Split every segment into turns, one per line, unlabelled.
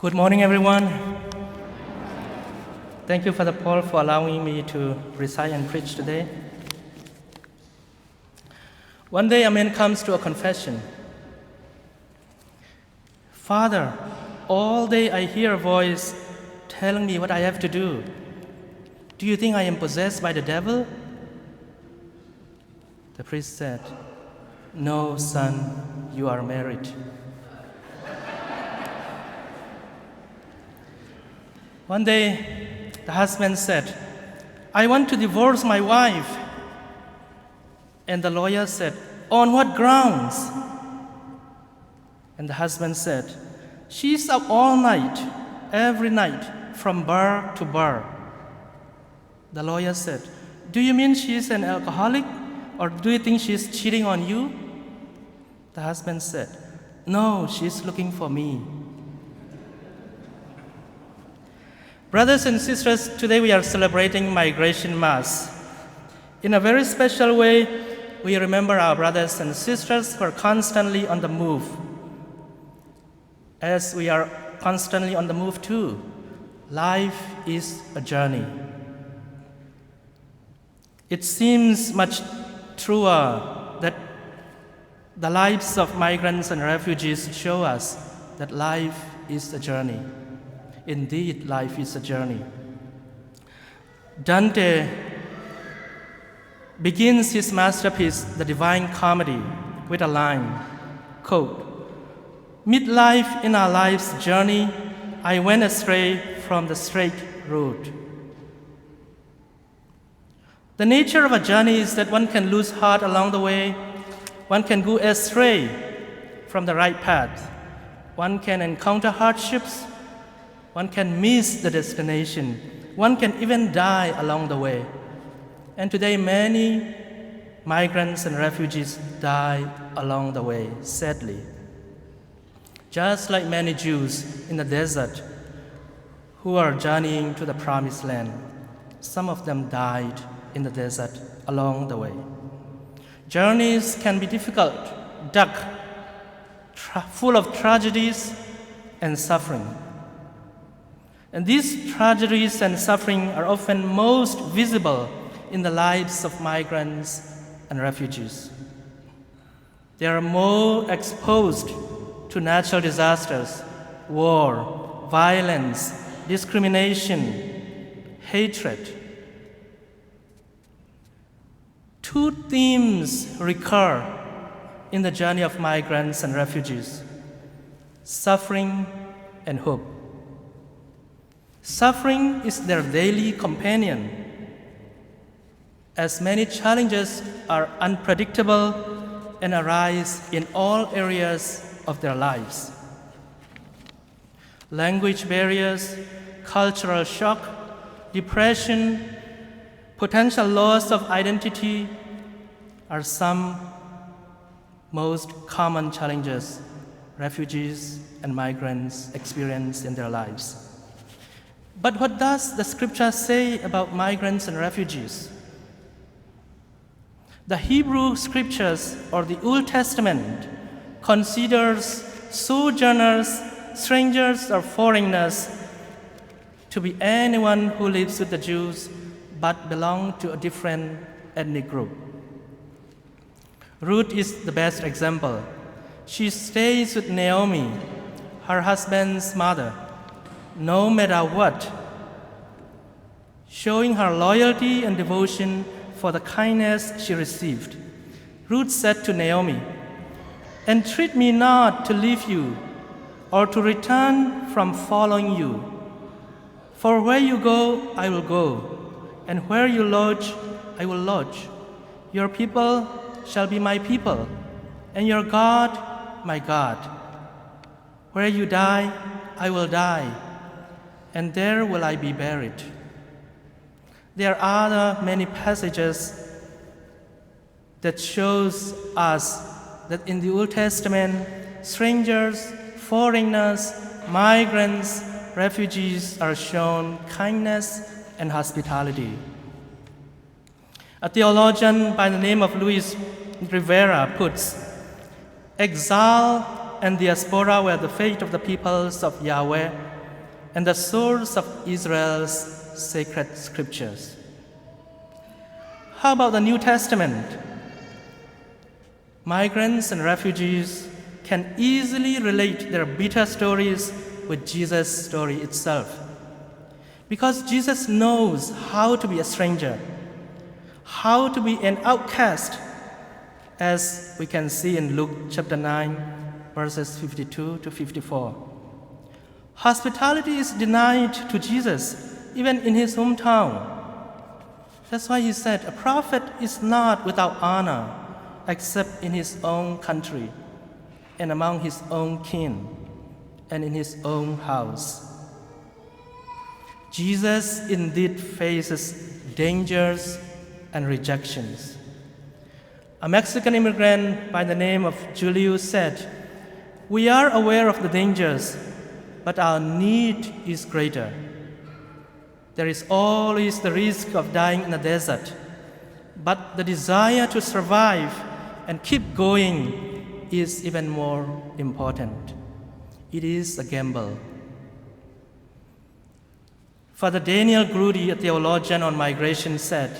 Good morning, everyone. Thank you, Father Paul, for allowing me to recite and preach today. One day, a man comes to a confession. Father, all day I hear a voice telling me what I have to do. Do you think I am possessed by the devil? The priest said, No, son, you are married. One day, the husband said, I want to divorce my wife. And the lawyer said, On what grounds? And the husband said, She's up all night, every night, from bar to bar. The lawyer said, Do you mean she's an alcoholic? Or do you think she's cheating on you? The husband said, No, she's looking for me. Brothers and sisters, today we are celebrating Migration Mass. In a very special way, we remember our brothers and sisters who are constantly on the move. As we are constantly on the move too, life is a journey. It seems much truer that the lives of migrants and refugees show us that life is a journey. Indeed, life is a journey. Dante begins his masterpiece, The Divine Comedy, with a line, quote, Mid-life in our life's journey, I went astray from the straight road. The nature of a journey is that one can lose heart along the way, one can go astray from the right path, one can encounter hardships, one can miss the destination, one can even die along the way. And today many migrants and refugees die along the way, sadly. Just like many Jews in the desert who are journeying to the promised land, some of them died in the desert along the way. Journeys can be difficult, dark, full of tragedies and suffering. And these tragedies and suffering are often most visible in the lives of migrants and refugees. They are more exposed to natural disasters, war, violence, discrimination, hatred. Two themes recur in the journey of migrants and refugees: suffering and hope. Suffering is their daily companion, as many challenges are unpredictable and arise in all areas of their lives. Language barriers, cultural shock, depression, potential loss of identity are some most common challenges refugees and migrants experience in their lives. But what does the scripture say about migrants and refugees? The Hebrew scriptures, or the Old Testament, considers sojourners, strangers, or foreigners to be anyone who lives with the Jews but belong to a different ethnic group. Ruth is the best example. She stays with Naomi, her husband's mother, no matter what, showing her loyalty and devotion for the kindness she received. Ruth said to Naomi, Entreat me not to leave you or to return from following you. For where you go, I will go, and where you lodge, I will lodge. Your people shall be my people, and your God, my God. Where you die, I will die, and there will I be buried. There are other many passages that shows us that in the Old Testament, strangers, foreigners, migrants, refugees are shown kindness and hospitality. A theologian by the name of Luis Rivera puts, Exile and diaspora were the fate of the peoples of Yahweh and the source of Israel's sacred scriptures. How about the New Testament? Migrants and refugees can easily relate their bitter stories with Jesus' story itself, because Jesus knows how to be a stranger, how to be an outcast, as we can see in Luke chapter 9, verses 52 to 54. Hospitality is denied to Jesus, even in his hometown. That's why he said, a prophet is not without honor, except in his own country, and among his own kin, and in his own house. Jesus indeed faces dangers and rejections. A Mexican immigrant by the name of Julius said, "We are aware of the dangers, but our need is greater. There is always the risk of dying in the desert, but the desire to survive and keep going is even more important. It is a gamble." Father Daniel Grudy, a theologian on migration, said,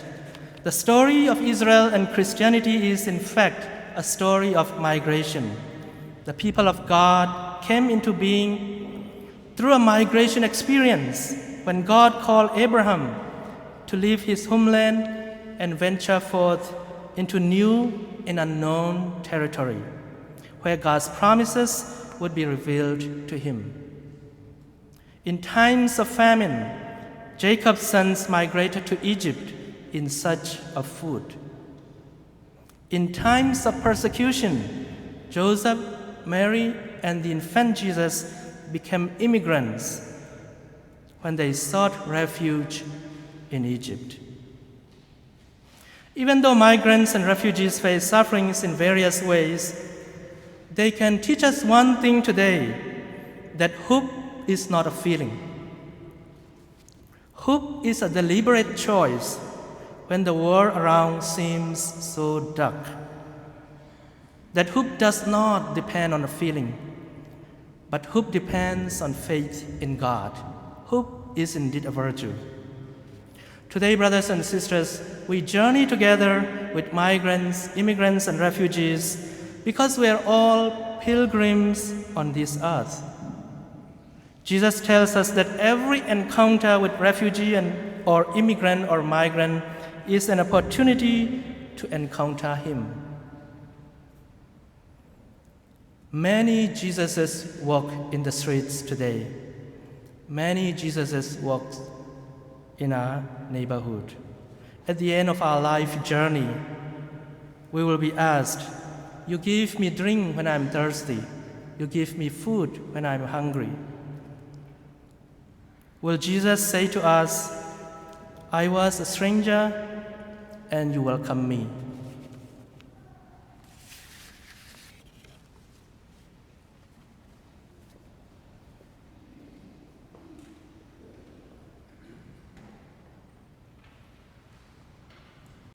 "The story of Israel and Christianity is in fact a story of migration. The people of God came into being through a migration experience when God called Abraham to leave his homeland and venture forth into new and unknown territory, where God's promises would be revealed to him. In times of famine, Jacob's sons migrated to Egypt in search of food. In times of persecution, Joseph, Mary, and the infant Jesus became immigrants when they sought refuge in Egypt. Even though migrants and refugees face sufferings in various ways, they can teach us one thing today, that hope is not a feeling. Hope is a deliberate choice when the world around seems so dark. That hope does not depend on a feeling, but hope depends on faith in God. Hope is indeed a virtue. Today, brothers and sisters, we journey together with migrants, immigrants, and refugees because we are all pilgrims on this earth. Jesus tells us that every encounter with refugee or immigrant or migrant is an opportunity to encounter him. Many Jesuses walk in the streets today. Many Jesuses walk in our neighborhood. At the end of our life journey, we will be asked, "You give me drink when I'm thirsty. You give me food when I'm hungry." Will Jesus say to us, "I was a stranger and you welcomed me"?